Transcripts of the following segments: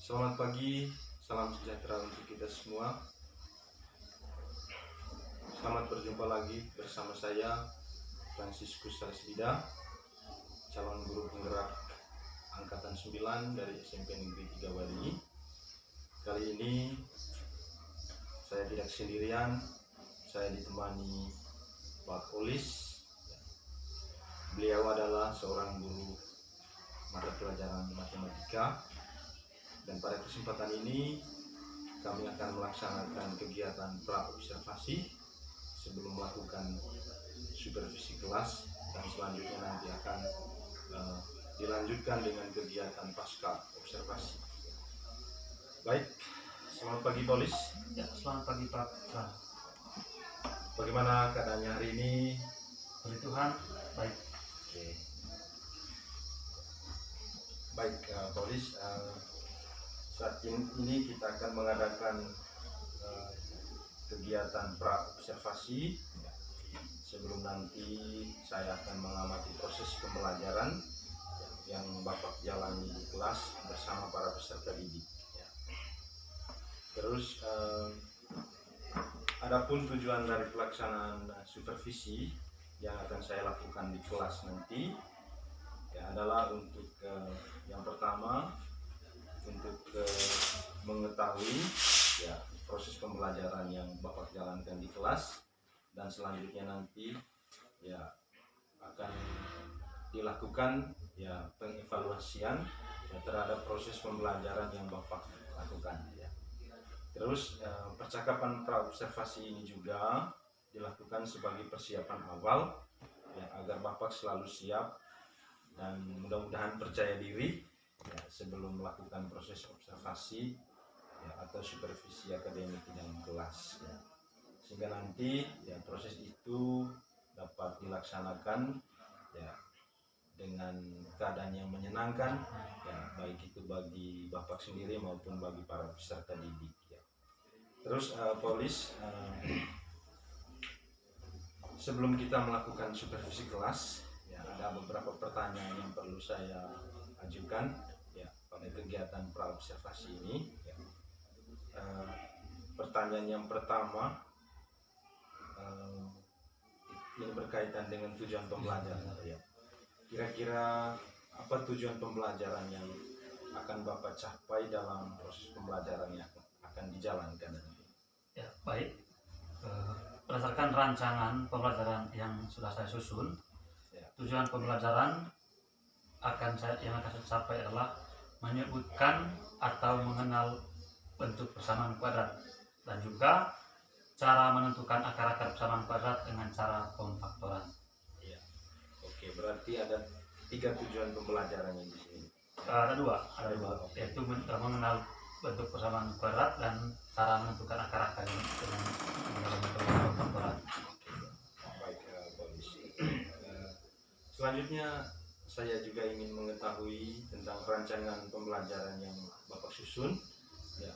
Selamat pagi, salam sejahtera untuk kita semua. Selamat berjumpa lagi bersama saya, Franciscus Salesbida, calon guru penggerak Angkatan 9 dari SMP Negeri 3 Bali. Kali ini saya tidak sendirian, saya ditemani Pak Polis. Beliau adalah seorang guru mata pelajaran matematika. Dan pada kesempatan ini kami akan melaksanakan kegiatan pra-observasi sebelum melakukan supervisi kelas, dan selanjutnya nanti akan dilanjutkan dengan kegiatan pasca observasi. Baik, selamat pagi Polis. Ya, selamat pagi Pak. Bagaimana keadaannya hari ini? Puji Tuhan, baik. Oke. Baik, Polis. Saat ini kita akan mengadakan kegiatan pra-observasi. Sebelum nanti saya akan mengamati proses pembelajaran yang Bapak jalani di kelas bersama para peserta didik. Terus adapun tujuan dari pelaksanaan supervisi yang akan saya lakukan di kelas nanti adalah untuk yang pertama untuk mengetahui proses pembelajaran yang Bapak jalankan di kelas, dan selanjutnya nanti akan dilakukan pengevaluasian terhadap proses pembelajaran yang Bapak lakukan. Terus percakapan pra-observasi ini juga dilakukan sebagai persiapan awal agar Bapak selalu siap dan mudah-mudahan percaya diri sebelum melakukan proses observasi atau supervisi akademik dalam kelas, sehingga nanti proses itu dapat dilaksanakan dengan keadaan yang menyenangkan, baik itu bagi Bapak sendiri maupun bagi para peserta didik. Terus Polis, sebelum kita melakukan supervisi kelas, ada beberapa pertanyaan yang perlu saya ajukan pada kegiatan pra-observasi ini. Pertanyaan yang pertama ini berkaitan dengan tujuan pembelajaran. Kira-kira apa tujuan pembelajaran yang akan Bapak capai dalam proses pembelajaran yang akan dijalankan nanti? Ya, baik. Berdasarkan rancangan pembelajaran yang sudah saya susun, tujuan pembelajaran yang akan saya capai adalah menyebutkan atau mengenal bentuk persamaan kuadrat, dan juga cara menentukan akar-akar persamaan kuadrat dengan cara pemfaktoran. Oke, berarti ada 3 tujuan pembelajaran yang di sini. Ada dua, yaitu mengenal bentuk persamaan kuadrat dan cara menentukan akar-akar dengan bentuk pemfaktoran. Baik, Polis. Selanjutnya saya juga ingin mengetahui tentang rancangan pembelajaran yang Bapak susun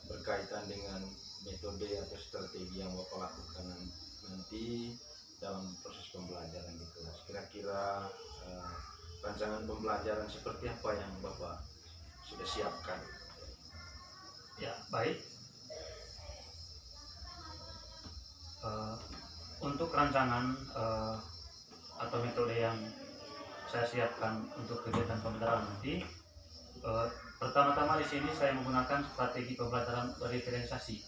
berkaitan dengan metode atau strategi yang Bapak lakukan nanti dalam proses pembelajaran di kelas. Kira-kira rancangan pembelajaran seperti apa yang Bapak sudah siapkan? Ya, baik. Untuk rancangan atau metode yang saya siapkan untuk kegiatan pembelajaran nanti, pertama-tama di sini saya menggunakan strategi pembelajaran diferensiasi.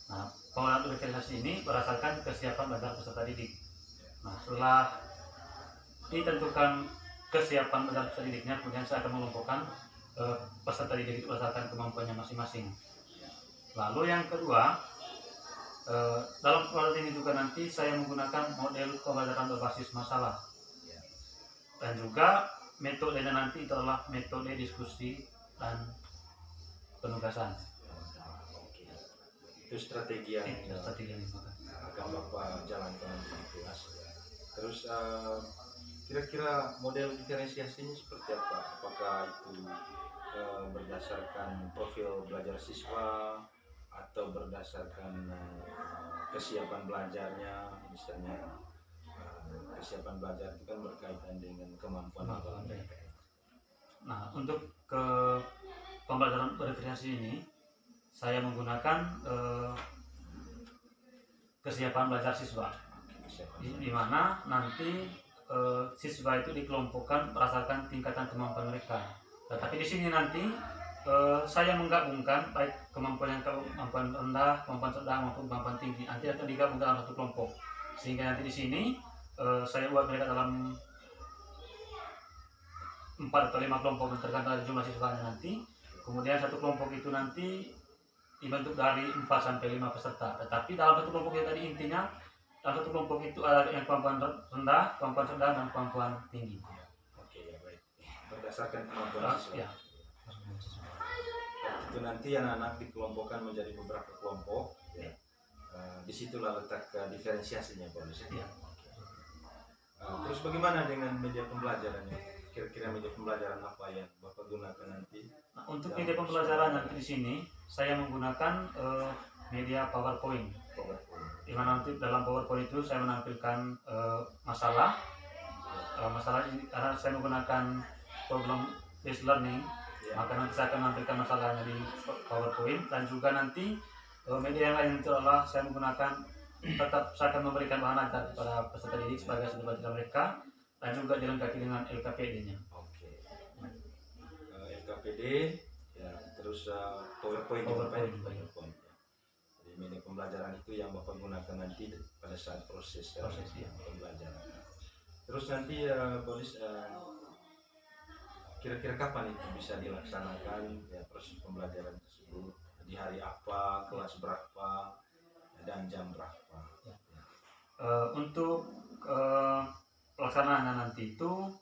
Nah, pembelajaran diferensiasi ini berdasarkan kesiapan belajar peserta didik. Nah, setelah ditentukan kesiapan belajar peserta didiknya, kemudian saya akan mengelompokkan peserta didik itu berdasarkan kemampuannya masing-masing. Lalu yang kedua, dalam pembelajaran ini juga nanti saya menggunakan model pembelajaran berbasis masalah. Dan juga metodenya nanti itu adalah metode diskusi dan penugasan. Itu strategi yang akan Bapak jalankan di kelas. Terus kira-kira model diferensiasinya seperti apa? Apakah itu berdasarkan profil belajar siswa atau berdasarkan kesiapan belajarnya? Misalnya kesiapan belajar itu kan berkaitan dengan kemampuan mereka. Nah, untuk pembelajaran verifikasi ini saya menggunakan kesiapan belajar siswa, di mana nanti siswa itu dikelompokkan berdasarkan tingkatan kemampuan mereka. Tetapi di sini nanti saya menggabungkan baik kemampuan rendah, kemampuan sedang maupun kemampuan tinggi. Nanti akan digabungkan dalam satu kelompok. Sehingga nanti di sini saya buat mereka dalam 4 atau 5 kelompok tergantung dari jumlah siswanya nanti. Kemudian satu kelompok itu nanti dibentuk dari 4 sampai 5 peserta. Tetapi dalam satu kelompok itu tadi intinya dalam satu kelompok itu ada yang kemampuan rendah, kemampuan sedang, dan kemampuan tinggi. Oke, ya baik. Berdasarkan kemampuan siswa. Ya. Itu nanti anak-anak dikelompokkan menjadi beberapa kelompok. Ya. Disitulah letak diferensiasinya, Pak Luis. Ya. Terus bagaimana dengan media pembelajarannya? Kira-kira media pembelajaran apa yang Bapak gunakan nanti? Nah, untuk media pembelajaran nanti di sini saya menggunakan media PowerPoint. Di mana nanti dalam PowerPoint itu saya menampilkan masalah ini karena saya menggunakan program based learning, maka nanti saya akan menampilkan masalahnya di PowerPoint. Dan juga nanti media yang lain itu adalah saya menggunakan saya akan memberikan bahan ajar kepada peserta didik sebagai sumber belajar mereka, dan juga dilengkapi dengan LKPD-nya. Oke. LKPD, ya, terus PowerPoint. Jadi media pembelajaran itu yang Bapak gunakan nanti pada saat proses pembelajaran. Terus nanti Polis, kira-kira kapan itu bisa dilaksanakan ya proses pembelajaran tersebut? Di hari apa, kelas berapa, dan jam berapa? Untuk pelaksanaannya nanti itu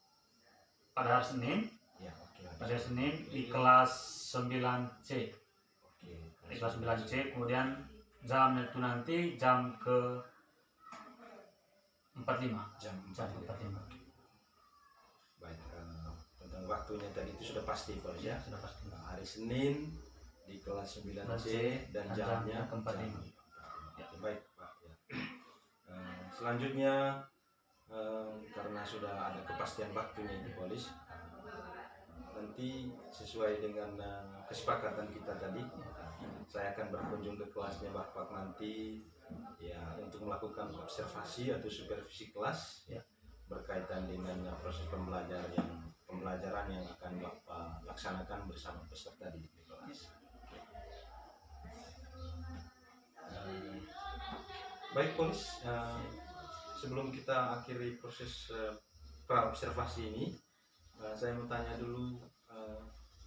pada hari Senin. Ya, okay. Pada Senin di kelas 9C. Okay, di kelas 9C, kemudian jamnya itu nanti jam ke 45. Jam 45. Baik, tentang waktunya tadi itu sudah pasti, Pak ya? Sudah pasti. Hari Senin di kelas 9C dan jamnya ke 45. Ya, baik, Pak. Ya. Selanjutnya, karena sudah ada kepastian waktunya di Polis, nanti sesuai dengan kesepakatan kita tadi, saya akan berkunjung ke kelasnya Bapak nanti ya untuk melakukan observasi atau supervisi kelas ya, berkaitan dengan proses pembelajaran yang akan Bapak laksanakan bersama peserta didik di kelas. Baik, Polis, sebelum kita akhiri proses pra-observasi ini, saya mau tanya dulu,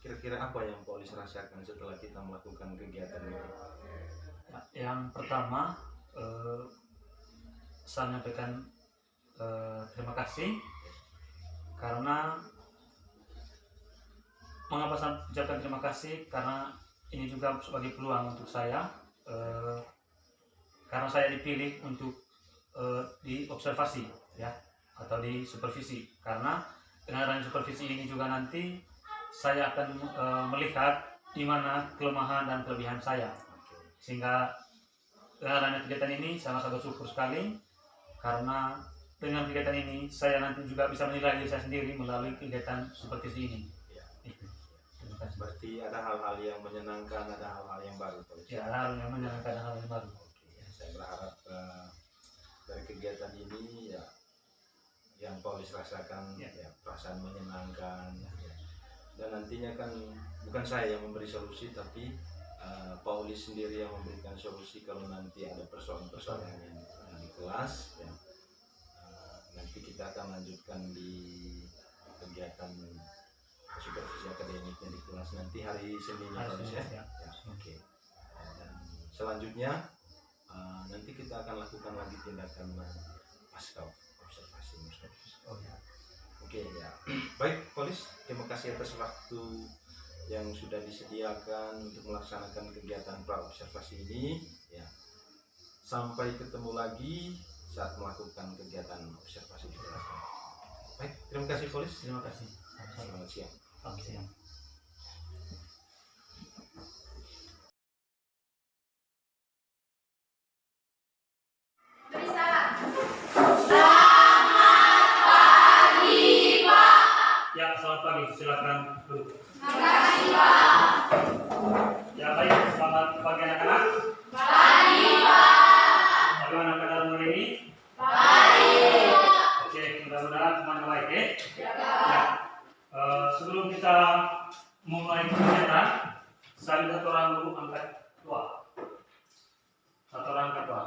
kira-kira apa yang Polis rasakan setelah kita melakukan kegiatan ini? Yang pertama, saya menyampaikan terima kasih karena mengapa saya ucapkan terima kasih, karena ini juga sebagai peluang untuk saya, karena saya dipilih untuk diobservasi ya atau di supervisi, karena dengan adanya supervisi ini juga nanti saya akan melihat di mana kelemahan dan kelebihan saya, sehingga dengan adanya kegiatan ini saya sangat bersyukur sekali, karena dengan kegiatan ini saya nanti juga bisa menilai diri saya sendiri melalui kegiatan supervisi ini. Terima kasih. Berarti ada hal-hal yang menyenangkan, ada hal-hal yang baru, Pak. Ya, hal yang menyenangkan, hal yang baru. Saya berharap dari kegiatan ini ya yang Paulis rasakan ya perasaan menyenangkan ya. Dan nantinya kan bukan saya yang memberi solusi, tapi Paulis sendiri yang memberikan solusi kalau nanti ada persoalan-persoalan yang di kelas ya. Nanti kita akan lanjutkan di kegiatan supervisi akademiknya di kelas nanti hari Senin ya. Oke. Dan selanjutnya nanti kita akan lakukan lagi tindakan pasca observasi. Oke ya. Baik, Polis, terima kasih atas waktu yang sudah disediakan untuk melaksanakan kegiatan pra-observasi ini ya. Sampai ketemu lagi saat melakukan kegiatan observasi di kelas. Baik, terima kasih, Polis. Terima kasih. Selamat siang. Selamat siang. Ya, selamat pagi. Silakan duduk. Terima kasih, Pak. Selamat pagi anak-anak. Pagi, Pak. Bagaimana keadaan hari ini? Baik. Oke, mudah-mudahan semuanya baik ya. Ya. Sebelum kita mulai kegiatan, saya minta satu orang dulu angkat tua. Satu orang angkat tua.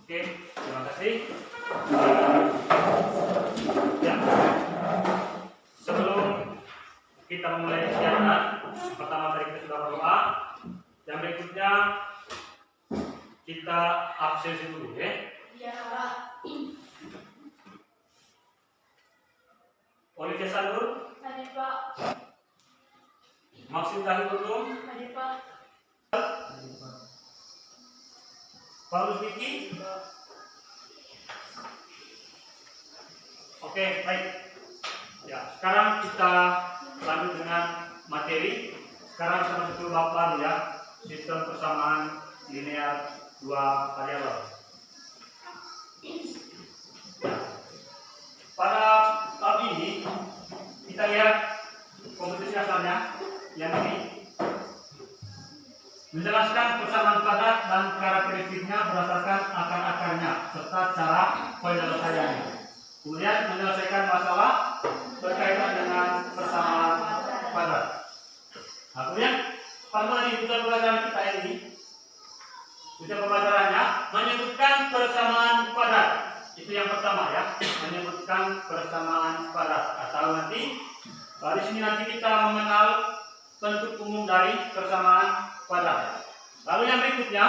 Oke, terima kasih. Ya. Sebelum kita memulai kegiatan, pertama tadi kita sudah berdoa. Yang berikutnya kita absensi dulu ya. Ya, Pak. Olivia Sandur, Hadir, Pak. Maksim Dahidulum, Hadir, Pak. Paulus Vicky. Oke, baik. Ya, sekarang kita lanjut dengan materi. Sekarang sama satu Bapak ya, sistem persamaan linear dua variabel. Ya. Pada tahap ini kita lihat kompetisi asalnya yang ini menjelaskan persamaan padat dan karakteristiknya berdasarkan akar-akarnya serta cara penyelesaiannya. Kemudian menyelesaikan masalah berkaitan dengan persamaan padat. Nah, kemudian pada tujuan pelajaran kita ini, tujuan pembelajarannya menyebutkan persamaan padat. Itu yang pertama ya, menyebutkan persamaan padat. Atau nanti di sini nanti kita mengenal bentuk umum dari persamaan padat. Lalu yang berikutnya,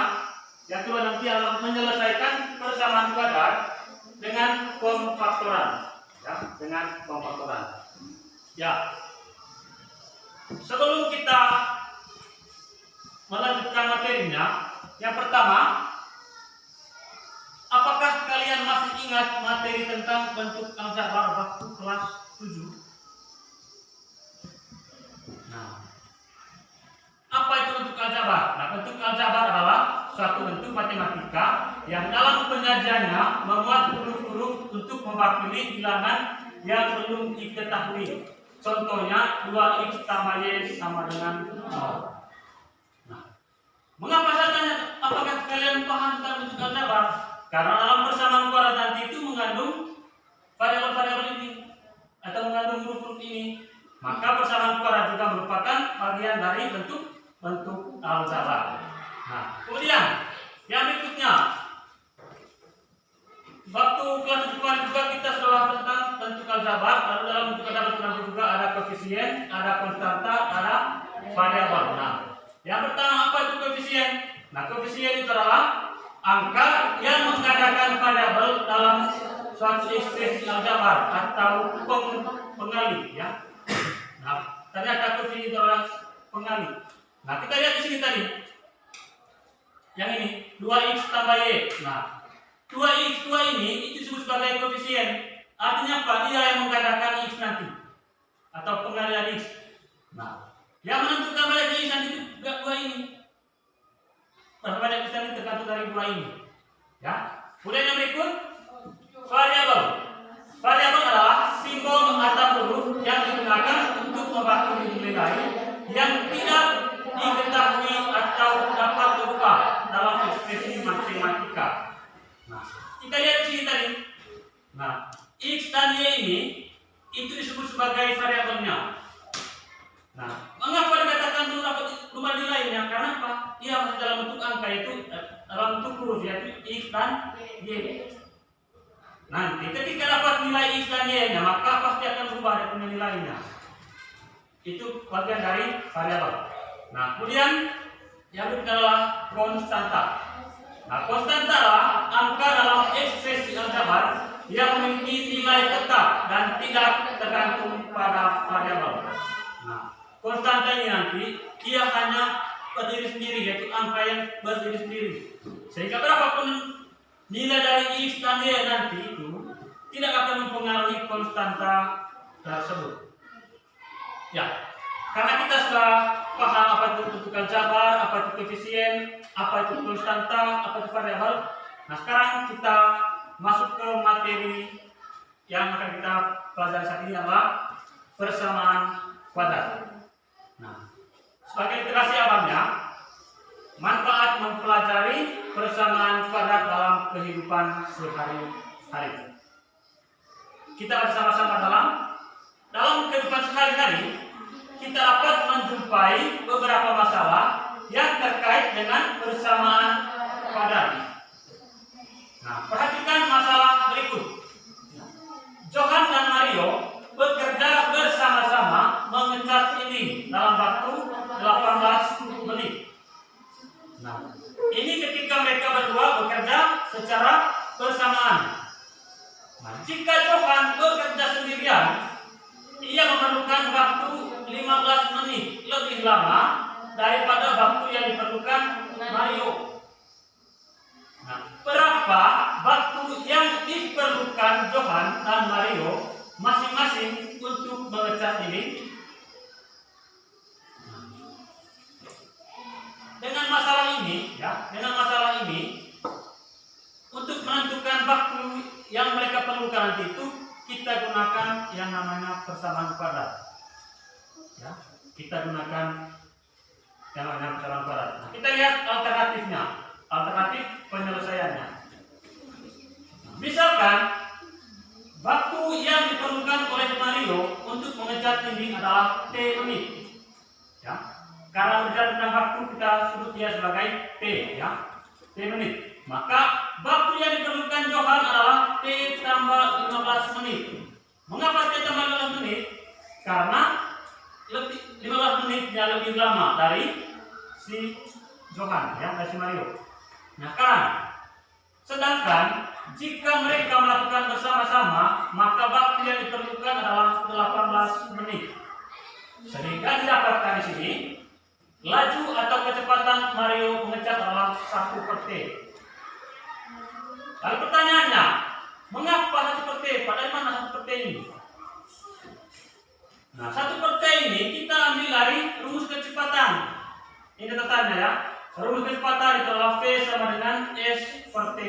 yang kedua nanti adalah menyelesaikan persamaan padat dengan pemfaktoran, ya, dengan pemfaktoran. Ya, sebelum kita melanjutkan materinya, yang pertama, apakah kalian masih ingat materi tentang bentuk aljabar waktu kelas 7? Nah, apa itu bentuk aljabar? Nah, bentuk aljabar adalah suatu bentuk matematika yang dalam penyajiannya memuat huruf-huruf untuk mewakili bilangan yang belum diketahui. Contohnya 2x tambah y sama dengan 0. Nah, mengapa saya tanya apakah kalian paham tentang bentuk aljabar? Karena dalam persamaan padat nanti itu mengandung variabel-variabel ini atau mengandung huruf-huruf ini. Maka persamaan padat juga merupakan bagian dari bentuk aljabar. Nah, kemudian yang berikutnya, waktu kelas 7 juga kita sudah tentang bentuk aljabar. Lalu dalam bentuk aljabar nanti juga ada koefisien, ada konstanta, ada variabel. Nah, yang pertama apa itu koefisien? Nah, koefisien itu adalah angka yang menggandakan variabel dalam suatu ekspresi aljabar atau pengali ya. Nah, ternyata koefisien itu adalah pengali. Nah, kita lihat di sini tadi. Yang ini 2x tambah y. Nah, 2x ini itu disebut sebagai koefisien. Artinya apa? Dia yang menggandakan x nanti atau pengalian x. Nah, yang menentukan banyak x nanti itu 2 ini. Berapa banyak x nanti tergantung dari 2 ini. Ya. Kemudian yang berikut variabel. Variabel adalah simbol atau huruf yang digunakan untuk mewakili nilai yang tidak diketahui atau dapat diubah dalam ekspresi matematika. Nah, kita lihat di sini tadi. Nah, x dan y ini itu disebut sebagai variabelnya. Nah, mengapa dikatakan belum dapat ubah nilainya? Karena apa? Ia masih dalam bentuk angka itu dalam bentuk huruf yaitu x dan y. Nanti ketika dapat nilai x dan y-nya maka pasti akan berubah dari nilainya. Itu bagian dari variabel. Nah, kemudian yang berikutnya adalah konstanta. Nah, konstanta adalah angka dalam ekspresi aljabar yang memiliki nilai tetap dan tidak tergantung pada variabel. Nah, konstanta ini nanti ia hanya berdiri sendiri, yaitu angka yang berdiri sendiri. Sehingga berapapun nilai dari X dan Y nanti itu tidak akan mempengaruhi konstanta tersebut. Ya, karena kita sudah paham apa itu bentukan jabar, apa itu koefisien, apa itu konstanta, apa itu variabel. Nah, sekarang kita masuk ke materi yang akan kita pelajari saat ini adalah persamaan kuadrat. Nah, sebagai literasi awamnya, manfaat mempelajari persamaan kuadrat dalam kehidupan sehari-hari. Kita bersama-sama dalam kehidupan sehari-hari kita dapat menjumpai beberapa masalah yang terkait dengan persamaan kuadrat. Nah, perhatikan masalah berikut. Johan dan Mario bekerja bersama-sama mengecat dinding dalam waktu 18 menit. Nah, ini ketika mereka berdua bekerja secara bersamaan. Nah, jika Johan bekerja sendirian, ia memerlukan waktu 15 menit lebih lama daripada waktu yang diperlukan Mario. Nah, berapa waktu yang diperlukan Johan dan Mario masing-masing untuk mengecat ini? Dengan masalah ini, untuk menentukan waktu yang mereka perlukan nanti itu kita gunakan yang namanya persamaan kuadrat. Ya, kita gunakan yang namanya persamaan kuadrat. Nah, kita lihat alternatifnya, alternatif penyelesaiannya. Misalkan waktu yang diperlukan oleh Mario untuk mengecat dinding adalah T menit. Ya, karena berbicara tentang waktu kita sebut dia sebagai T, ya, T menit. Maka waktu yang diperlukan Johan adalah T tambah 15 menit. Mengapa T tambah 15 menit? Karena 15 menitnya lebih lama dari si Johan, ya, dari si Mario. Nah, kan, sedangkan jika mereka melakukan bersama-sama, maka waktu yang diperlukan adalah 18 menit. Sehingga didapatkan di sini laju atau kecepatan Mario mengecat adalah 1/T. Lalu pertanyaannya, mengapa 1/T? Padahal mana 1/T ini? Nah, 1/T ini kita ambil dari rumus kecepatan. Ini catatannya, ya. Rumus kecepatan itu adalah V sama dengan S/T.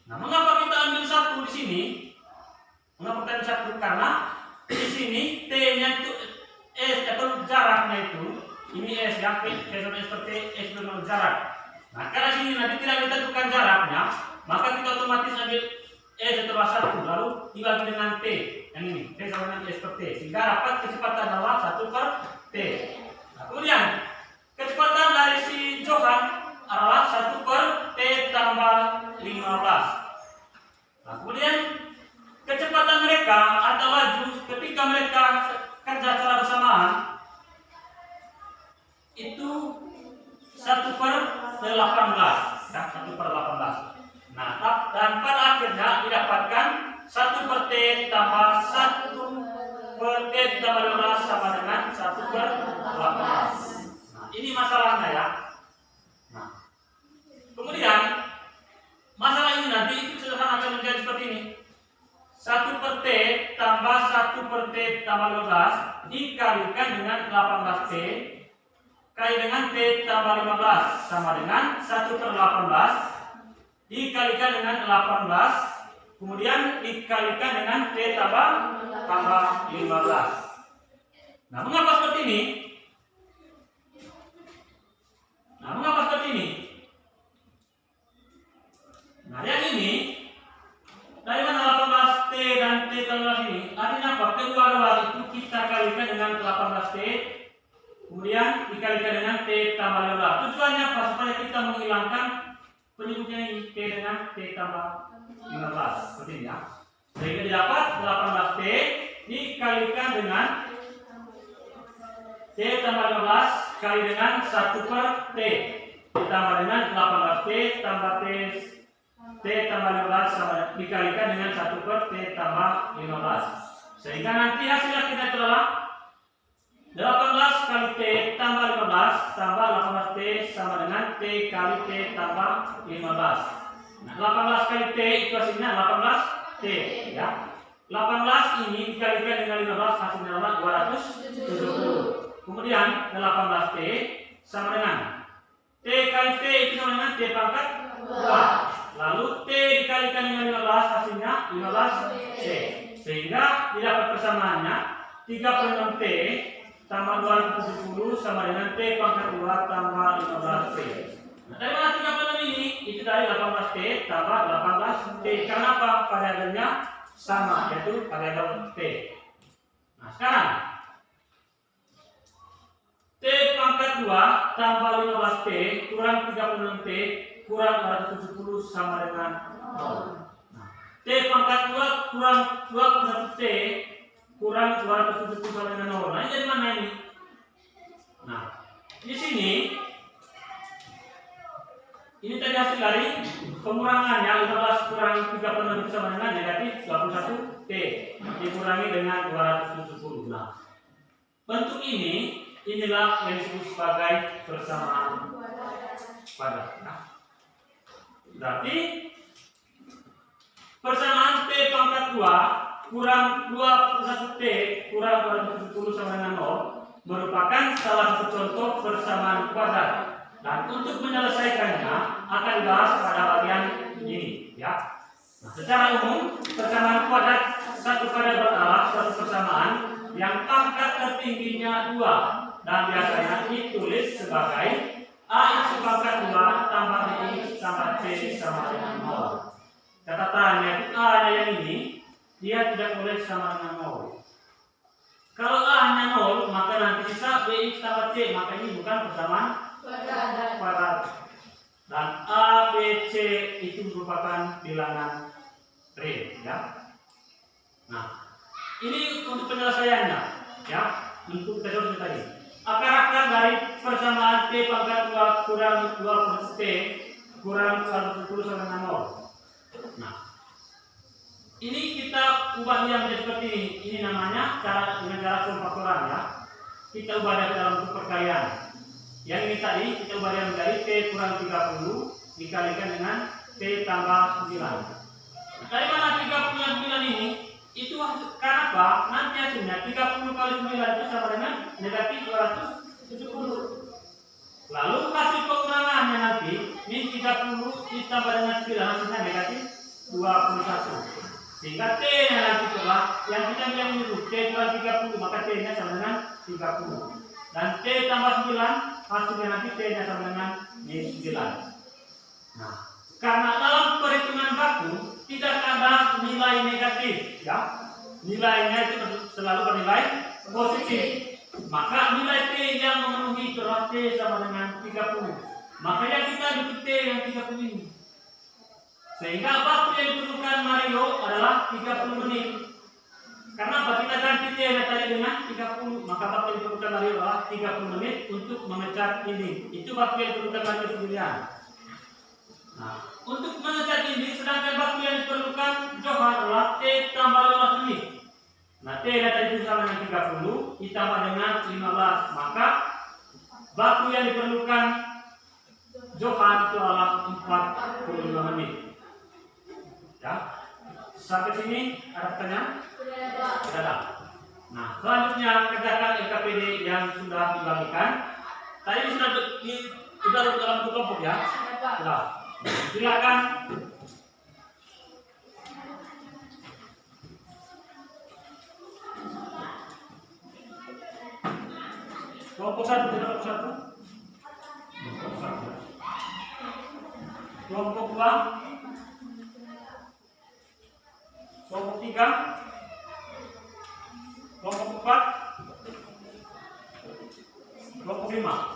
Nah, mengapa kita ambil 1 di sini? Mengapa kita ambil 1? Karena di sini T-nya itu S atau jaraknya itu, ini S, ya, V sama S/T, S itu jarak. Nah, karena sini nanti tidak ditentukan jaraknya, maka kita otomatis ambil S setelah 1 lalu dibagi dengan T yang ini, T sama dengan S/T, sehingga dapat kecepatan adalah 1/T. Nah, kemudian kecepatan dari si Johan adalah 1/T tambah 15. Nah, kemudian kecepatan mereka atau laju ketika mereka kerja secara bersamaan itu 1/18, ya, 1/18. Nah, dan pada akhirnya didapatkan 1/T tambah 1/T tambah 15 sama dengan 1/18. Nah, ini masalahnya, ya. Nah, kemudian masalah ini nanti itu sederhana akan menjadi seperti ini. 1/T tambah 1/T tambah 15 dikalikan dengan 18T kali dengan T tambah 15 sama dengan 1/18 dikalikan dengan 18 kemudian dikalikan dengan T tambah 15. Nah, mengapa seperti ini? Nah, yang ini dari mana 18T dan T tambah ini? Artinya apa? Kedua-dua itu kita kalikan dengan 18T kemudian dikalikan dengan T tambah 15. Tujuannya apa? Supaya kita menghilangkan penyebutnya ini T dengan T tambah 15 seperti ini, ya. Sehingga didapat 18T dikalikan dengan T tambah 15 kali dengan 1/T. ditambah dengan 18T tambah T tambah 15 sama dikalikan dengan 1/T tambah 15. Sehingga nanti hasilnya kita adalah 18 kali T tambah 15 tambah 18T sama dengan T kali T tambah 15. Nah, 18 kali T itu hasilnya 18T ya. 18 ini dikalikan dengan 15 hasilnya adalah 270. Kemudian 18T sama dengan T kali T itu sama dengan T pangkat 2. Lalu T dikalikan dengan 15 hasilnya 15C. Sehingga didapat persamaannya 36T tambah 270 sama dengan T pangkat 2 tambah 15T. Nah, dari mana 36 ini? Itu dari 18T tambah 18T. Karena apa? Variabelnya sama, yaitu variabel T. Nah, sekarang T pangkat 2 tambah 15T kurang 36T kurang 270 sama dengan 0. Nah, T pangkat 2 kurang 21T kurang 270 sama dengan 0. Nah, ini dari mana ini? Nah, di sini ini tadi hasil dari pengurangannya 15 kurang 36 sama dengan negatif 21T dikurangi dengan 270. Nah, bentuk ini inilah yang disebut sebagai persamaan padat. Nah, berarti persamaan T pangkat 2 kurang 21T kurang 270 sama dengan 0 merupakan salah satu contoh persamaan kuadrat. Dan untuk menyelesaikannya akan dibahas pada bagian ini ya. Nah, secara umum persamaan kuadrat satu variabel adalah suatu persamaan yang pangkat tertingginya 2 dan biasanya ditulis sebagai A x pangkat 2 tambah B tambah C sama dengan 0. Catatannya A yang ini dia tidak boleh sama dengan 0. Kalau A hanya 0 maka nanti sisa B tambah C, maka ini bukan persamaan kuadrat. Dan A, B, C itu merupakan bilangan real ya. Nah, ini untuk penyelesaiannya ya, untuk teori tadi. Akar-akar dari persamaan T pangkat 2 kurang 20T kurang 110 sama dengan 0. Nah, ini kita ubah dia menjadi seperti ini. Ini namanya dengan cara pemfaktoran ya. Kita ubah dia dalam bentuk perkalian. Yang ini tadi kita ubah dia menjadi T kurang 30 dikalikan dengan T tambah 9. Nah, dari mana 30 yang 9 ini? Itu karena apa? Nanti hasilnya 30 kali 9 itu sama dengan negatif 270. Lalu hasil pengurangannya nanti ini 30 ditambah dengan 9 hasilnya negatif 21. Sehingga T nya nanti itulah yang kita bilang itu T kurang 30 maka T nya sama dengan 30. Dan T tambah 9 hasilnya nanti T nya sama dengan 9. Nah, karena dalam perhitungan baku tidak ada nilai negatif ya. Nilainya itu selalu bernilai positif. Maka nilai T yang memenuhi adalah T sama dengan 30. Makanya kita butuh T yang 30 ini. Sehingga waktu yang diperlukan Mario adalah 30 menit. Karena apa? Kita ganti T yang tadi dengan 30. Maka waktu yang diperlukan Mario adalah 30 menit untuk mengecat ini. Itu waktu yang diperlukan Mario sendirian. Nah, untuk mengecat ini, sedangkan waktu yang diperlukan Johan adalah T tambah 15 menit. Nah, T yang tadi sama dengan 30 ditambah dengan 15. Maka waktu yang diperlukan Johan itu adalah 45 menit. Ya, sampai sini ada pertanyaan? Tidak ada. Nah, selanjutnya kerjakan LKPD yang sudah dibagikan. Tadi sudah dalam kelompok ya. Sudah. Silakan. Kelompok 1, kelompok 1. Kelompok 2. Kelompok 3. Kelompok 4. Kelompok 5.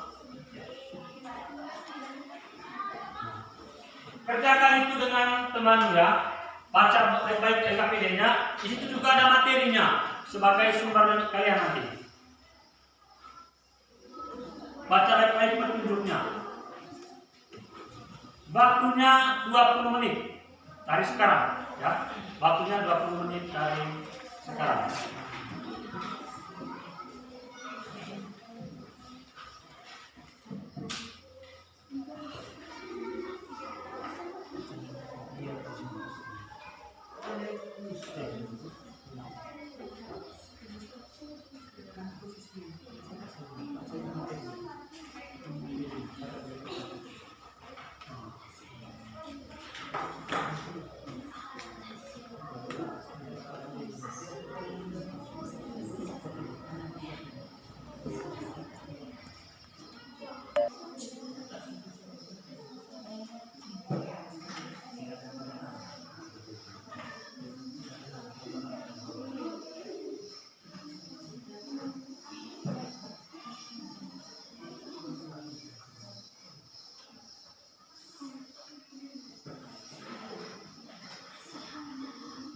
Kerjakan itu dengan teman ya. Baca baik-baik LKPD-nya. Di situ juga ada materinya sebagai sumber kalian nanti. Baca baik-baik petunjuknya. Waktunya 20 menit dari sekarang, ya. Waktunya 20 menit dari sekarang.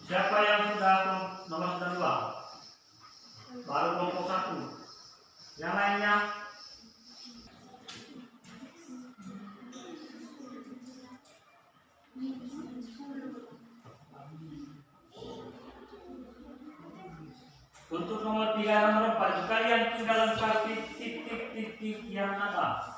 Siapa yang sudah nomor 2? Baru kelompok 1. Yang lainnya untuk nomor 3 dan nomor 4 kalian tinggal lengkapi titik-titik yang ada.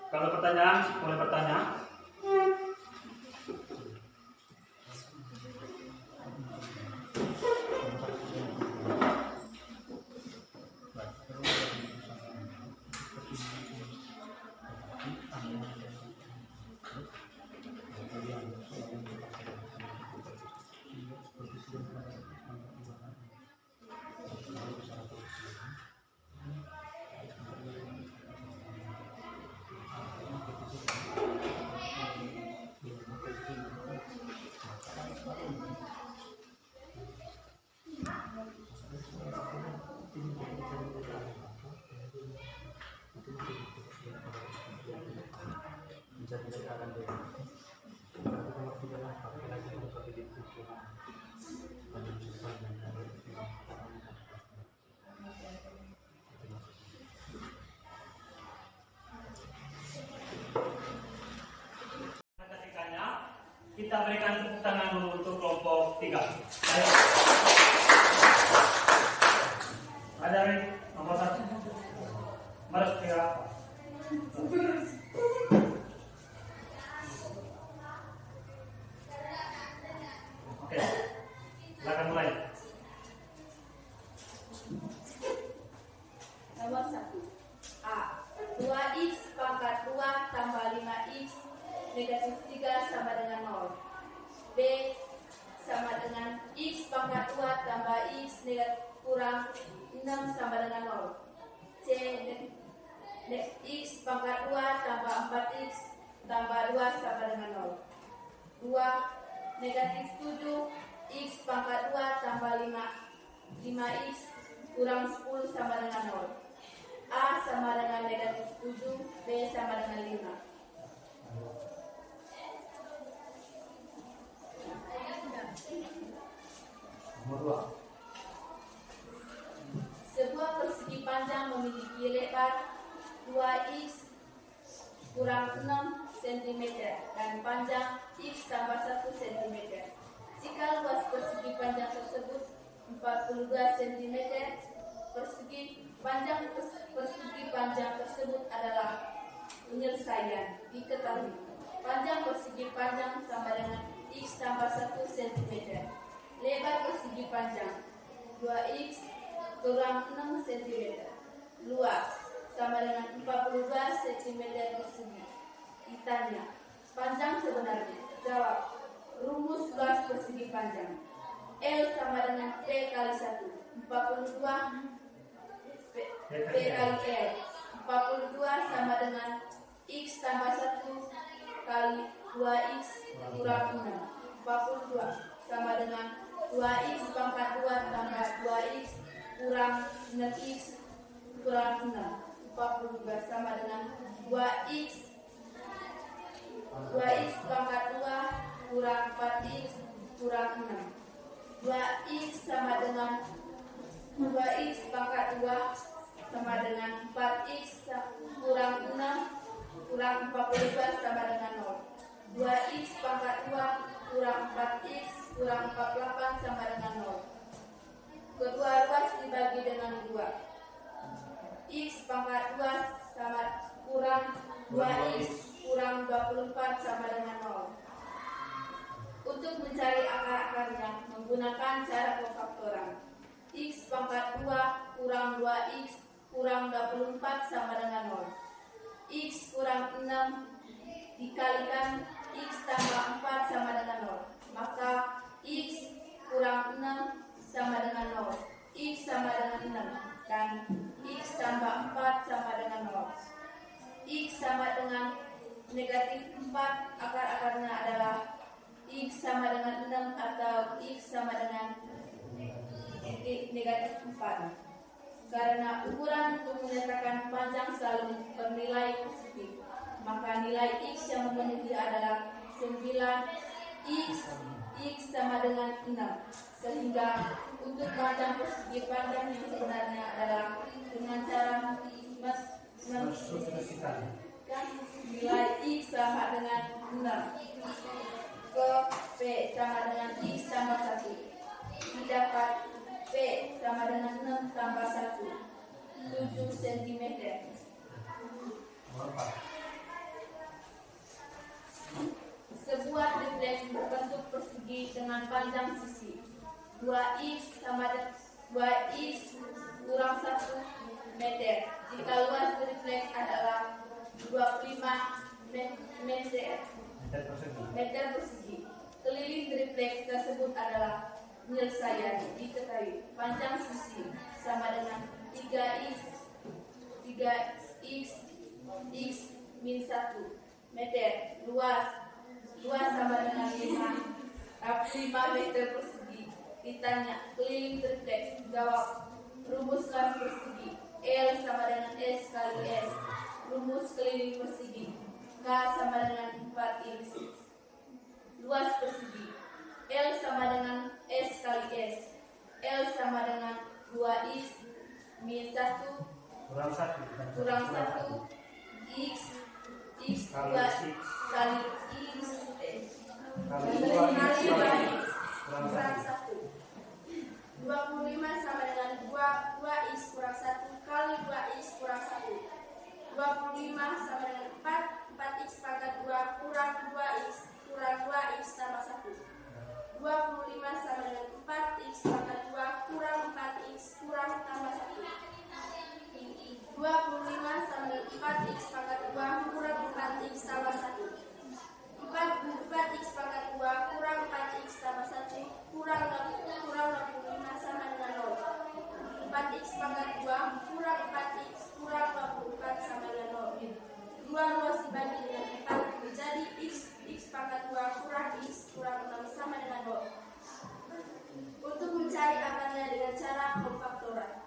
Kalau pertanyaan, boleh bertanya. Kita berikan tepuk tangan dulu untuk kelompok 3. Ayo. Ada nomor 1. Baris 3. Oke. Silakan mulai. Nomor 1. A. 2x pangkat 2 tambah 5x negatif 3 sama dengan 0. B. Sama dengan x pangkat 2 tambah x negatif kurang 6 sama dengan 0. C. X pangkat 2 tambah 4x tambah 2 sama dengan 0. 2. Negatif 7 x pangkat 2 tambah 5x kurang 10 sama dengan 0. A sama dengan negatif 7, B sama dengan 5. Nomor 2. Sebuah persegi panjang memiliki lebar 2x kurang 6 cm dan panjang x tambah 1 cm. Jika luas persegi panjang tersebut 42 cm, persegi panjang tersebut adalah penyelesaian. Diketahui panjang persegi panjang sama dengan x tambah 1 cm. Lebar persegi panjang 2x kurang 6 cm. Luas sama dengan 42 cm persegi. Ditanya, panjang sebenarnya? Jawab, rumus luas persegi panjang. L sama dengan P kali 1. 42 P kali L. 42 sama dengan x tambah 1 kali 2x kurang 6. 42 sama dengan 2x pangkat 2 tambah 2x kurang 6x kurang 6. 42 sama dengan 2x pangkat 2 kurang 4x kurang 6. 2x sama dengan 2x pangkat 2 sama dengan 4x kurang 6 kurang 42 sama dengan 0. 2x pangkat 2 kurang 4x kurang 48 sama dengan 0. Kedua ruas dibagi dengan 2. X pangkat 2 sama kurang 2x kurang 24 sama dengan 0. Untuk mencari akar-akarnya menggunakan cara pemfaktoran. X pangkat 2 kurang 2x kurang 24 sama dengan 0. X kurang 6 dikalikan x tambah 4 sama dengan 0. Maka x kurang 6 sama dengan 0. X sama dengan 6 dan x tambah 4 sama dengan 0. X sama dengan negatif 4, akar-akarnya adalah x sama dengan 6 atau x sama dengan negatif 4. Karena ukuran untuk menyatakan panjang selalu bernilai positif, maka nilai x yang memenuhi adalah 9x sama dengan 6. Sehingga untuk panjang persegi panjang yang sebenarnya adalah dengan cara mensubstitusikan nilai x sama dengan 6 ke P sama dengan x tambah 1. Didapat P sama dengan 6 tambah 1, 7 cm. dengan panjang sisi. 2x kurang 1 meter. Jika luas tripleks adalah 25 meter persegi. Keliling tripleks tersebut adalah penyelesaian. Diketahui panjang sisi sama dengan 3x min 1 meter. Luas sama dengan 5 meter persegi. Ditanya keliling tripleks, jawab rumuskan persegi. L sama dengan S kali S. Rumus keliling persegi. K sama dengan 4x. Luas persegi. L sama dengan S kali S. L sama dengan 2x min 1 kurang 1 x 2 kali x kurang 1. 25 sama dengan 2x kurang 1 kali 2x kurang 1. 25 sama dengan 4x pangkat 2 kurang 2x kurang 2x tambah 1. 25 sama dengan 4x pangkat 2 kurang 4x kurang tambah 1. 25 sama dengan 4x pangkat 2 kurang 4x tambah 1. 4x pangkat 2 kurang 4x tambah 1 kurang 25 sama dengan 0. 4x pangkat 2 kurang 4x kurang 24 sama dengan 0. 2 luas dibagi dengan 4 menjadi x pangkat 2 kurang x kurang 6 sama dengan 0. Untuk mencari akarnya dengan cara pemfaktoran.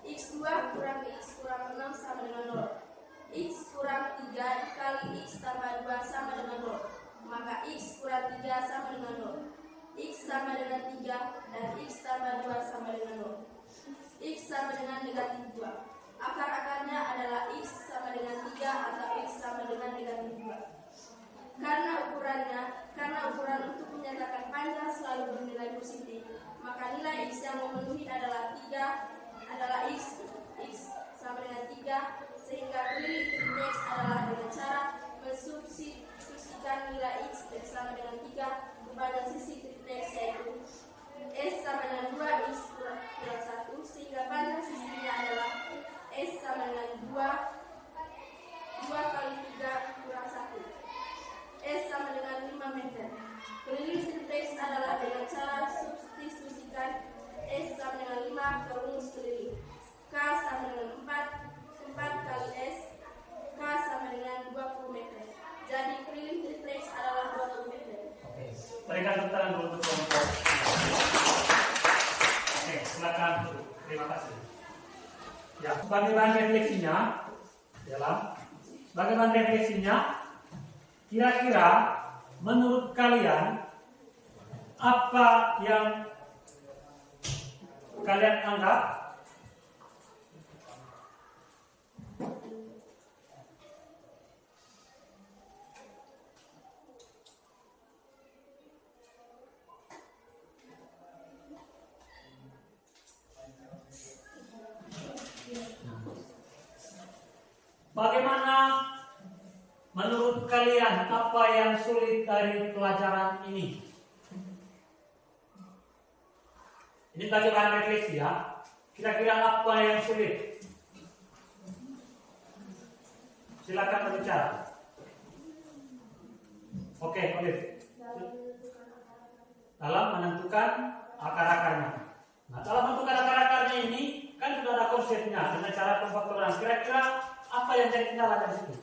X2 kurang x kurang 6 sama dengan 0. X kurang 3 dikali x tambah 2 sama dengan 0. Maka x kurang 3 sama dengan 0. X sama dengan 3 dan x tambah 2 sama dengan 0. X sama dengan negatif 2. Akar-akarnya adalah x sama dengan 3 atau x sama dengan negatif 2. Karena ukuran untuk menyatakan panjang selalu bernilai positif, maka nilai x yang memenuhi adalah 3 adalah x sama dengan 3, sehingga keliling tripleks adalah dengan cara mensubstitusikan nilai x sama dengan 3 kepada sisi tripleks, yaitu s sama dengan 2x kurang 1, sehingga panjang sisinya adalah s sama dengan 2 kali 3 kurang 1. S sama dengan 5 meter. Keliling tripleks adalah dengan cara substitusikan S sama dengan 5 ke rumus keliling. K sama dengan 4 kali S. K sama dengan 20 meter. Jadi keliling tripleks adalah 20 meter. Oke, berikan tepuk tangan dulu untuk kelompok. Oke, silakan. Terima kasih. Ya, sebagai bahan refleksinya, kira-kira menurut kalian apa yang kalian anggap bagaimana menurut kalian apa yang sulit dari pelajaran ini? Ini tadi bahan refleksi ya. Kira-kira apa yang sulit? Silakan berbicara. Oke, Olive. Dalam menentukan akar-akarnya. Nah, dalam menentukan akar-akarnya ini kan sudah ada konsepnya dengan cara pemfaktoran. Kira-kira apa yang jadi kendala dari situ?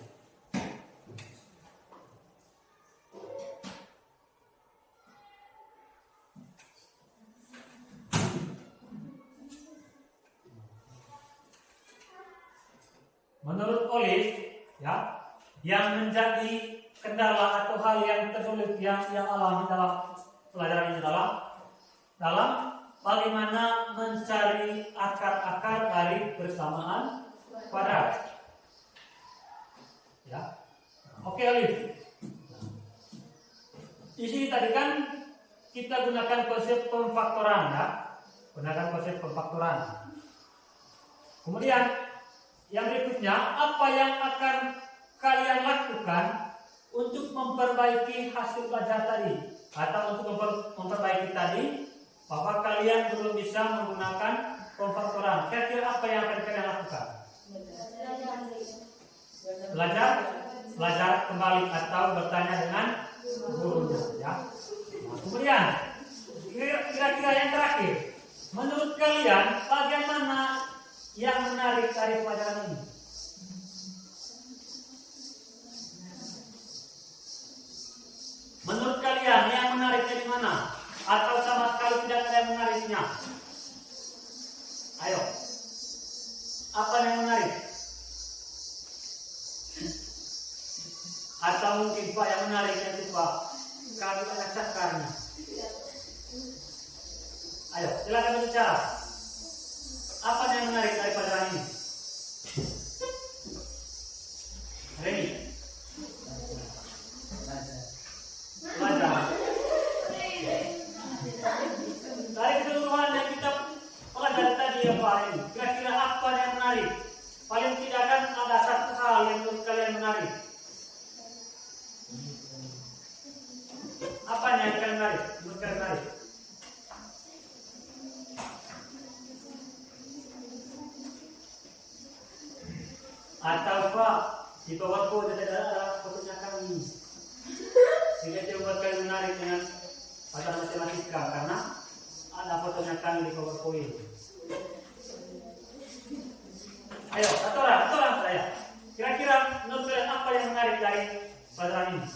Menurut Olive, ya, yang menjadi kendala atau hal yang tersulit yang alami dalam pelajaran ini dalam bagaimana mencari akar-akar dari persamaan kuadrat. Ya, oke Olive. Di sini tadi kan kita gunakan konsep pemfaktoran, ya, Kemudian yang berikutnya, apa yang akan kalian lakukan untuk memperbaiki hasil pelajaran tadi? atau untuk memperbaiki tadi, bahwa kalian belum bisa menggunakan pemfaktoran. Kira-kira apa yang akan kalian lakukan? Belajar kembali atau bertanya dengan gurunya, ya. Nah, kemudian kira-kira yang terakhir, menurut kalian bagaimana yang menarik dari pelajaran ini? Menurut kalian yang menariknya di mana? Atau sama sekali tidak ada yang menariknya? Ayo, apa yang menarik? Atau mungkin Pak yang menariknya itu Pak, kami ada cakarnya. Ayo, silakan berbicara. Apa yang menarik dari pelajaran ini? Reni. Belajar. Dari keseluruhan yang kita pelajari tadi ya Pak ini, kira-kira apa yang menarik? Paling tidak kan ada satu hal yang menurut kalian menarik. Apa yang kalian menarik? Menurut kalian menarik? Atau Pak, di PowerPoint ada fotonya kami. Sehingga itu buat kalian menarik dengan pada matematika karena ada fotonya kami di PowerPoint. Ayo, satu orang saya. Kira-kira menurut kalian apa yang menarik dari pelajaran ini?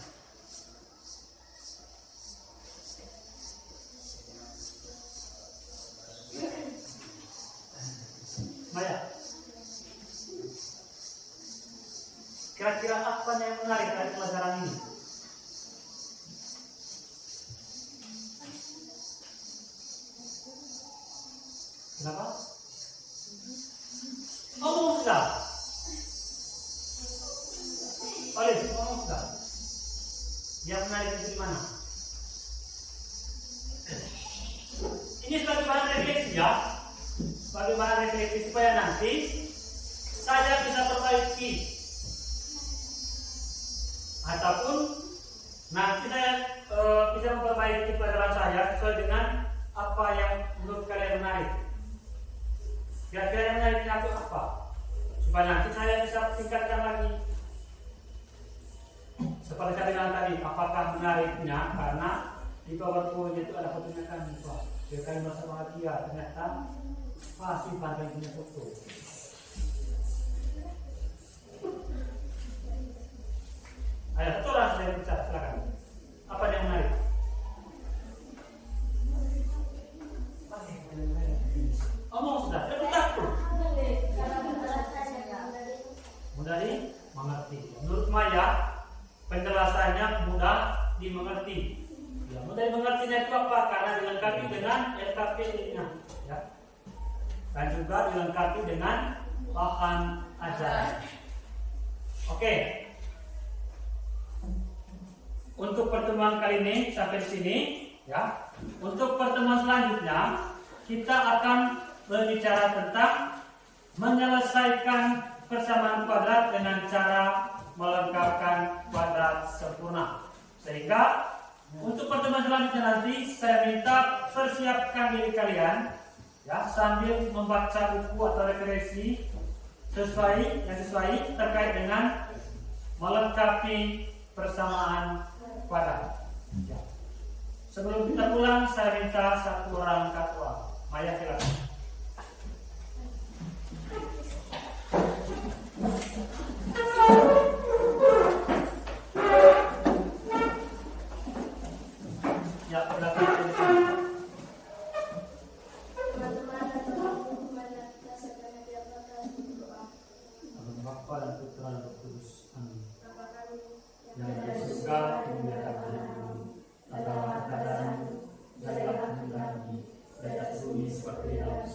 Maya. Kira-kira apa yang menarik dari pelajaran ini? Kenapa? Ngomong sudah. Oleh, ngomong sudah. Yang menarik itu di mana? Ini sebagai bahan refleksi ya. Sebagai bahan refleksi supaya nanti saya bisa perbaiki. Ataupun nanti saya bisa memperbaiki pelajaran saya sesuai dengan apa yang menurut kalian menarik. Kira-kira yang menariknya itu apa? Supaya nanti saya bisa tingkatkan lagi. Seperti saya bilang tadi, apakah menariknya karena di PowerPoint itu ada fotonya kami Pak. Dia kami merasa bahagia, ternyata simpan kami punya foto. Ayo, satu orang saya bicara, silakan. Apa yang menarik? Omong sudah, tidak takut. Mudah dimengerti. Menurut Maya, penjelasannya mudah dimengerti. Ya, mudah dimengertinya itu apa? Karena dilengkapi dengan LKP-nya, ya. Dan juga dilengkapi dengan bahan ajaran. Oke. Untuk pertemuan kali ini sampai di sini, ya. Untuk pertemuan selanjutnya kita akan berbicara tentang menyelesaikan persamaan kuadrat dengan cara melengkapkan kuadrat sempurna. Sehingga untuk pertemuan selanjutnya nanti saya minta persiapkan diri kalian, ya, sambil membaca buku atau referensi sesuai terkait dengan melengkapi persamaan kuadrat. Ya. Sebelum kita pulang, saya minta satu orang katwa. Maya, silakan. Ya, silakan. Bapa dan Putra dan Roh Kudus. Amin. Yang dari surga dimuliakan adalah keadaan dari atas bumi seperti dalam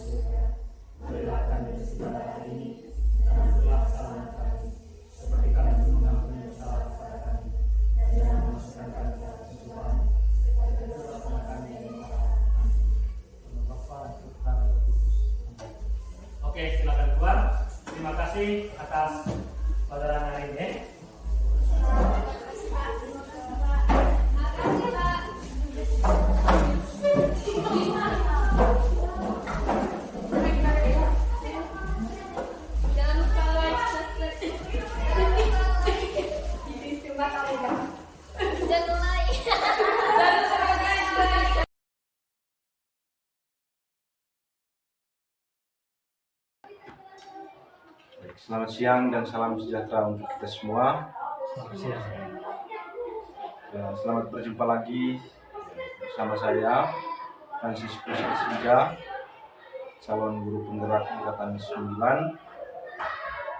Selamat siang dan salam sejahtera untuk kita semua. Selamat siang. Selamat berjumpa lagi bersama saya, Franciscus Siga, calon guru penggerak angkatan 9,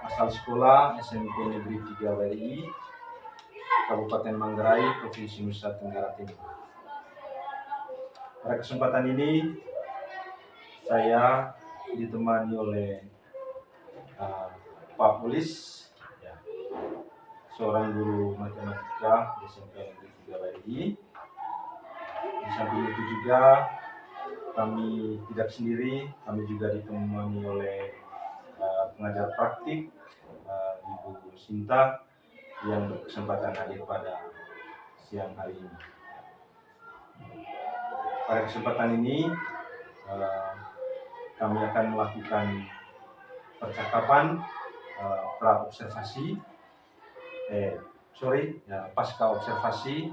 asal sekolah SMP Negeri 3 WRI, Kabupaten Manggarai, Provinsi Nusa Tenggara Timur. Pada kesempatan ini, saya ditemani oleh Pak Polis, seorang guru matematika di SMP Negeri 3 WRI. Di samping itu juga kami tidak sendiri, kami juga ditemani oleh pengajar praktik Ibu Sinta yang berkesempatan hadir pada siang hari ini. Pada kesempatan ini kami akan melakukan percakapan pasca observasi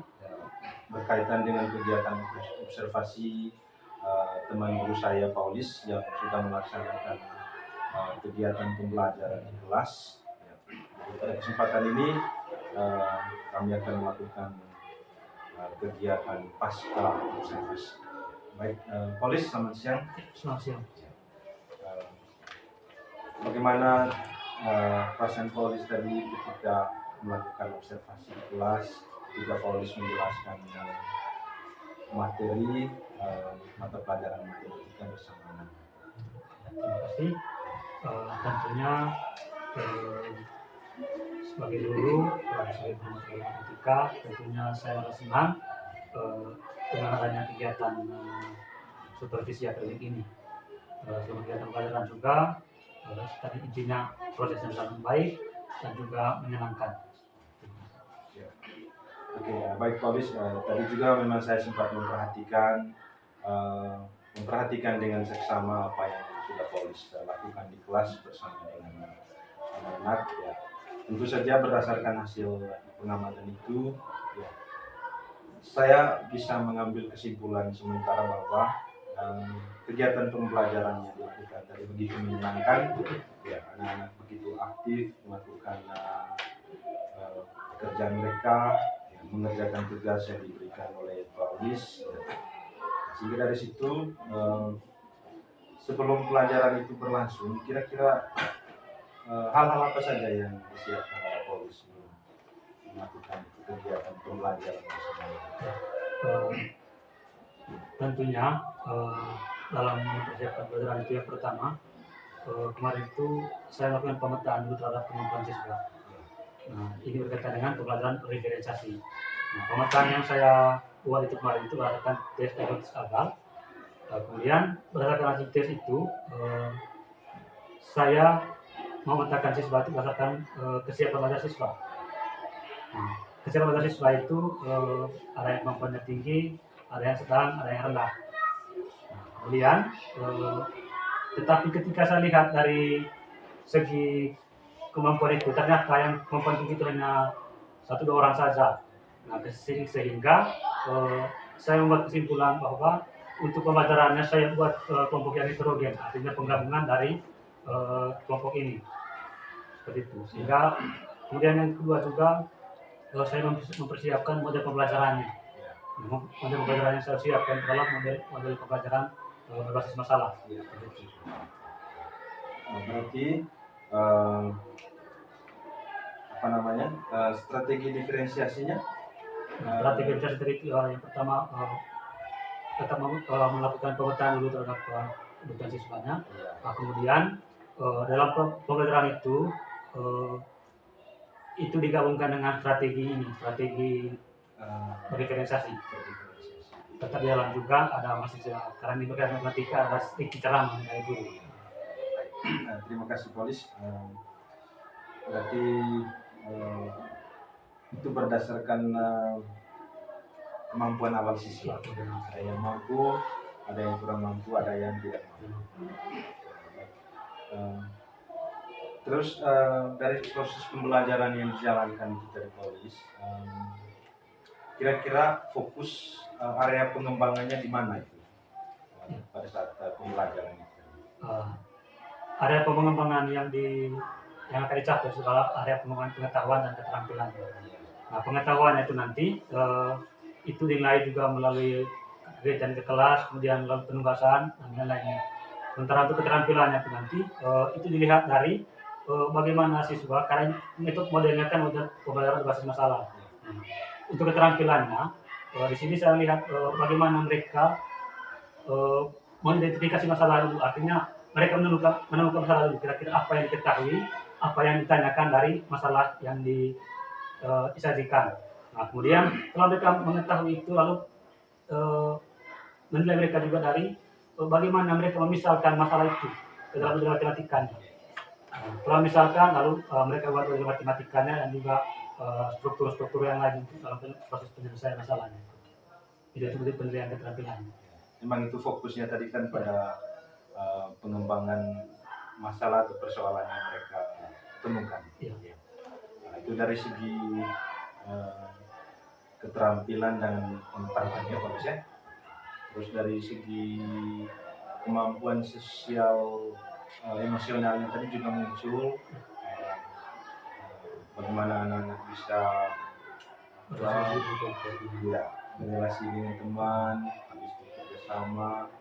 berkaitan dengan kegiatan observasi teman guru saya Paulis yang sudah melaksanakan kegiatan pembelajaran di kelas. Pada kesempatan ini kami akan melakukan kegiatan pasca observasi. Baik, Paulis, selamat siang. Selamat siang. Bagaimana perasaan Paulis tadi ketika melakukan observasi di kelas, ketika Paulis menjelaskan materi mata pelajaran matematika bersama anak? Terima kasih. Tentunya sebagai guru, sebagai pengajar matematika, tentunya saya merasa senang dengan adanya kegiatan supervisi akademik ini. Selama kegiatan pelajaran juga, tadi intinya prosesnya sangat baik dan juga menyenangkan. Oke, baik Paulis. Tadi juga memang saya sempat memperhatikan dengan seksama apa yang sudah Paulis lakukan di kelas bersama dengan anak-anak. Ya. Tentu saja berdasarkan hasil pengamatan itu, ya, saya bisa mengambil kesimpulan sementara bahwa kegiatan pembelajaran yang dilakukan tadi begitu menyenangkan. Ya, anak-anak begitu aktif melakukan pekerjaan mereka, mengerjakan tugas yang diberikan oleh Paulis. Sehingga dari situ sebelum pelajaran itu berlangsung, kira-kira hal-hal apa saja yang disiapkan oleh Paulis sebelum melakukan kegiatan pembelajaran bersama? Tentunya dalam mempersiapkan pelajaran itu yang pertama, kemarin itu saya lakukan pemetaan dulu terhadap kemampuan siswa. Nah, ini berkaitan dengan pembelajaran referensiasi. Nah, pemetaan yang saya buat itu kemarin itu berdasarkan tes hipotesis awal. Kemudian berdasarkan hasil tes itu, saya memetakan siswa itu berdasarkan kesiapan belajar siswa. Nah, kesiapan belajar siswa itu ada yang kemampuannya tinggi, ada yang sedang, ada yang rendah. Nah, kemudian, tetapi ketika saya lihat dari segi kemampuan itu, ternyata yang kemampuan tinggi itu hanya 1-2 orang saja. Nah, sehingga saya membuat kesimpulan bahwa untuk pembelajarannya saya buat kelompok yang heterogen, artinya penggabungan dari kelompok ini. Seperti itu. Sehingga kemudian yang kedua juga saya mempersiapkan model pembelajarannya. Model pembelajaran yang saya siapkan adalah model pembelajaran berbasis masalah. Berarti strategi diferensiasinya? Strategi diferensiasi yang pertama tetap melakukan pemetaan dulu terhadap kebutuhan siswanya. Nah, kemudian dalam pembelajaran itu digabungkan dengan strategi diferensiasi. Tetap di dalam juga ada mahasiswa, karena di berkaitan matematika ada sedikit ceramah dari guru. Terima kasih Paulis. Berarti itu berdasarkan kemampuan awal siswa. Ada yang mampu, ada yang kurang mampu, ada yang tidak mampu. Terus dari proses pembelajaran yang dijalankan itu dari Paulis, kira-kira fokus area pengembangannya di mana itu pada saat pembelajaran itu? Area pengembangan yang yang akan dicapai dalam area pengembangan pengetahuan dan keterampilan. Nah, pengetahuan itu nanti itu dinilai juga melalui kegiatan ke kelas, kemudian melalui penugasan dan lainnya. Sementara untuk keterampilannya itu nanti itu dilihat dari bagaimana siswa, karena metode modelnya kan udah pembelajaran berbasis masalah. Untuk keterampilannya di sini saya lihat bagaimana mereka mengidentifikasi masalah dulu, artinya mereka menemukan masalah dulu, kira-kira apa yang diketahui, apa yang ditanyakan dari masalah yang disajikan. Nah, kemudian setelah mereka mengetahui itu, lalu menilai mereka juga dari bagaimana mereka memisalkan masalah itu ke dalam model matematikanya. Setelah misalkan, lalu mereka buat model matematikanya dan juga struktur-struktur yang lain dalam proses penyelesaian masalahnya. Itu seperti penilaian keterampilan. Memang itu fokusnya tadi kan pada pengembangan masalah atau persoalan yang mereka temukan. Iya. Nah, itu dari segi keterampilan dan pengetahuannya Pak ya. Terus dari segi kemampuan sosial emosionalnya tadi juga muncul, bagaimana anak-anak bisa berrelasi dengan teman, habis itu kerjasama.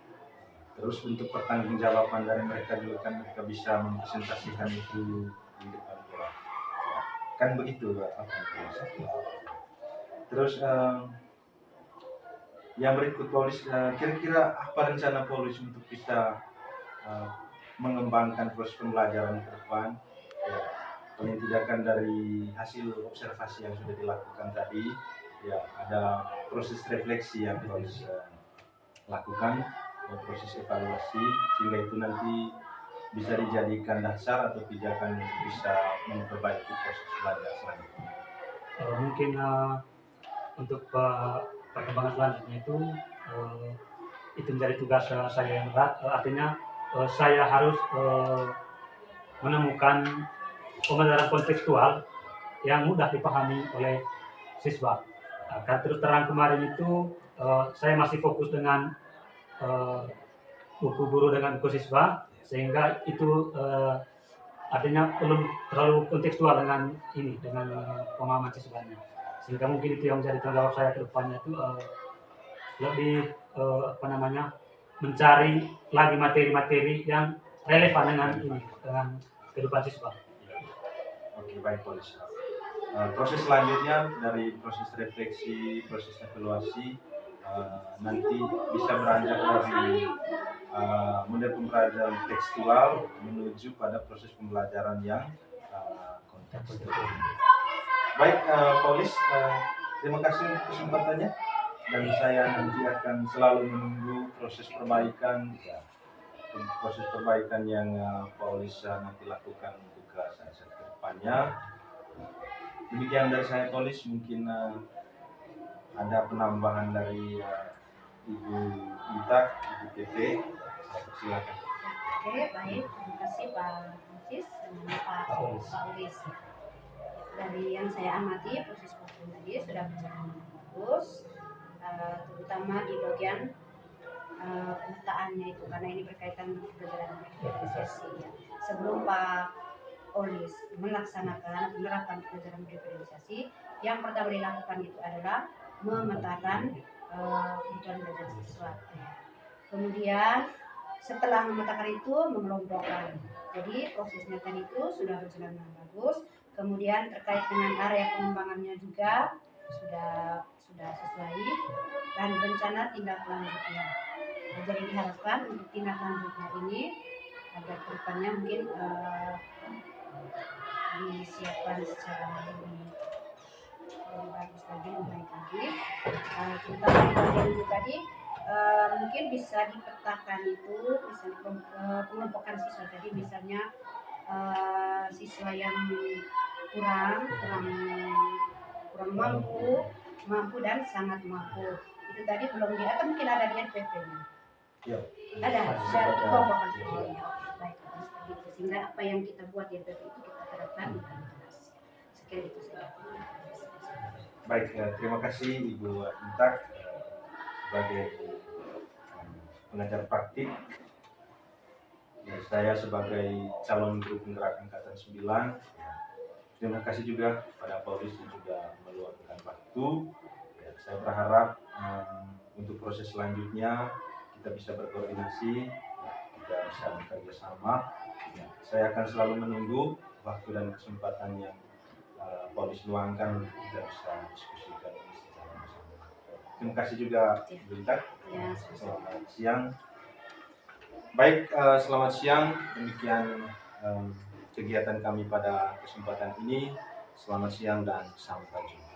Terus untuk pertanggungjawaban dari mereka juga kan mereka bisa mempresentasikan itu di depan kelas. Kan begitu Pak. Terus yang berikut Paulus, kira-kira apa rencana Paulus untuk bisa mengembangkan proses pembelajaran ke depan? Ya, paling tidak kan dari hasil observasi yang sudah dilakukan tadi, ya ada proses refleksi yang Paulus lakukan, proses evaluasi, sehingga itu nanti bisa dijadikan dasar atau pijakan untuk bisa memperbaiki proses belajar selanjutnya. Mungkin untuk perkembangan selanjutnya itu menjadi tugas saya yang berat. Artinya saya harus menemukan pembelajaran kontekstual yang mudah dipahami oleh siswa. Karena terus terang kemarin itu saya masih fokus dengan buku guru dengan buku siswa, sehingga itu artinya belum terlalu kontekstual dengan pemahaman siswanya. Sehingga mungkin itu yang menjadi tanggung jawab saya ke depannya itu lebih mencari lagi materi-materi yang relevan dengan kehidupan siswa. Oke, baik Paulus. Proses selanjutnya dari proses refleksi, proses evaluasi nanti bisa beranjak dari model pembelajaran tekstual menuju pada proses pembelajaran yang kontekstual. Baik Paulus, terima kasih untuk kesempatannya, dan saya nanti akan selalu menunggu proses perbaikan yang Paulus nanti lakukan untuk saat ke depannya. Demikian dari saya Paulus, mungkin ada penambahan dari Ibu Intak, Ibu TT, saya persilakan. Oke, baik, terima kasih Pak Francis dan Pak Paulis. Dari yang saya amati, proses vaksin tadi sudah berjalan dengan bagus, terutama di bagian pemetaannya itu, karena ini berkaitan dengan pembelajaran diferensiasi. Ya. Sebelum Pak Paulis melaksanakan penerapan pembelajaran diferensiasi, yang pertama dilakukan itu adalah memetakan kebutuhan belajar siswa. Kemudian setelah memetakan itu mengelompokkan. Jadi prosesnya tadi itu sudah berjalan dengan bagus. Kemudian terkait dengan area pengembangannya juga sudah sesuai, dan rencana tindak lanjutnya. Nah, jadi diharapkan untuk tindak lanjutnya ini agar kedepannya mungkin disiapkan secara lebih bagus lagi, lebih baik lagi. Terutama di bagian itu tadi mungkin bisa dipetakan itu, misalnya pengelompokan siswa tadi, misalnya siswa yang kurang mampu dan sangat mampu, itu tadi belum atau mungkin ada di NPP-nya. Ya, Ada sudah dikelompokkan semuanya. Baik, seperti itu, sehingga apa yang kita buat di NPP itu kita terapkan di kelas. Sekian itu saja. Baik, terima kasih Ibu Intak sebagai pengajar praktik. Ya, saya sebagai calon guru penggerak angkatan 9, terima kasih juga pada Paulis yang juga meluangkan waktu. Ya, saya berharap untuk proses selanjutnya kita bisa berkoordinasi, kita bisa bekerja sama. Ya, saya akan selalu menunggu waktu dan kesempatan yang Paulis luangkan untuk kita bisa diskusikan ini secara bersama. Terima kasih juga Bu Rita. Ya, Selamat siang. Baik, selamat siang. Demikian kegiatan kami pada kesempatan ini. Selamat siang dan sampai jumpa.